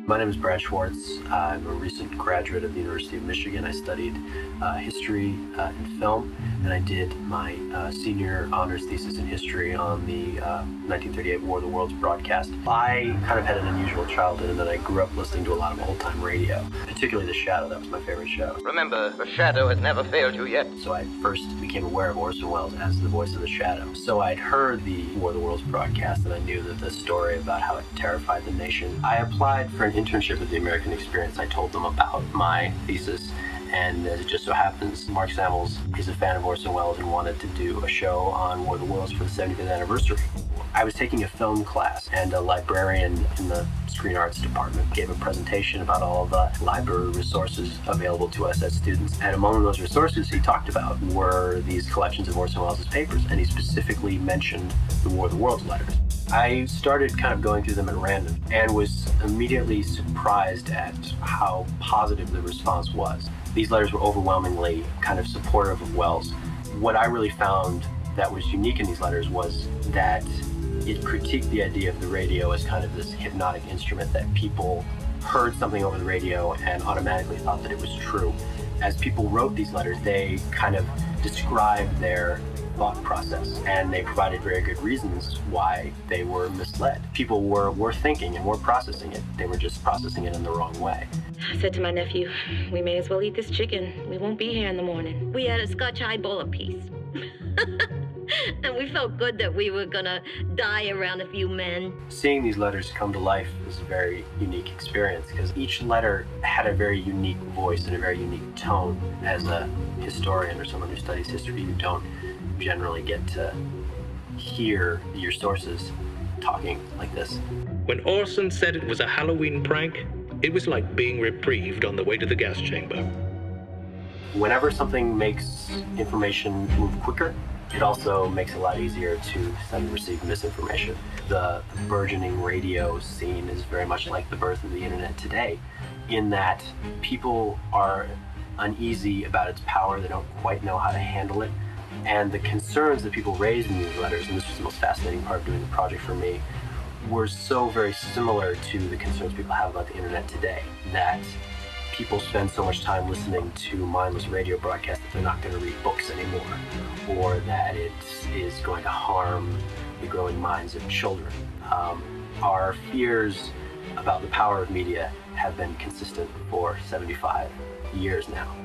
My name is Brad Schwartz. I'm a recent graduate of the University of Michigan. I studied history and film, and I did my senior honors thesis in history on the 1938 War of the Worlds broadcast. I kind of had an unusual childhood in that I grew up listening to a lot of old-time radio, particularly The Shadow. That was my favorite show. Remember, The Shadow has never failed you yet. So I first became aware of Orson Welles as the voice of The Shadow. So I'd heard the War of the Worlds broadcast, and I knew that the story about how it terrified the nation. I applied for an internship at the American Experience. I told them about my thesis, and as it just so happens, Mark Samuels is a fan of Orson Welles and wanted to do a show on War of the Worlds for the 75th anniversary. I was taking a film class, and a librarian in the Screen Arts department gave a presentation about all the library resources available to us as students. And among those resources he talked about were these collections of Orson Welles' papers, and he specifically mentioned the War of the Worlds letters. I started kind of going through them at random and was immediately surprised at how positive the response was. These letters were overwhelmingly kind of supportive of Welles. What I really found that was unique in these letters was that it critiqued the idea of the radio as kind of this hypnotic instrument that people heard something over the radio and automatically thought that it was true. As people wrote these letters, they kind of described their thought process, and they provided very good reasons why they were misled. People were thinking and were processing it. They were just processing it in the wrong way. I said to my nephew, we may as well eat this chicken. We won't be here in the morning. We had a Scotch highball apiece. And we felt good that we were gonna die around a few men. Seeing these letters come to life was a very unique experience because each letter had a very unique voice and a very unique tone. As a historian or someone who studies history, you don't generally get to hear your sources talking like this. When Orson said it was a Halloween prank, it was like being reprieved on the way to the gas chamber. Whenever something makes information move quicker, it also makes it a lot easier to send and receive misinformation. The burgeoning radio scene is very much like the birth of the internet today, in that people are uneasy about its power. They don't quite know how to handle it. And the concerns that people raised in these letters, and this was the most fascinating part of doing the project for me, were so very similar to the concerns people have about the internet today, that people spend so much time listening to mindless radio broadcasts that they're not going to read books anymore, or that it is going to harm the growing minds of children. Our fears about the power of media have been consistent for 75 years now.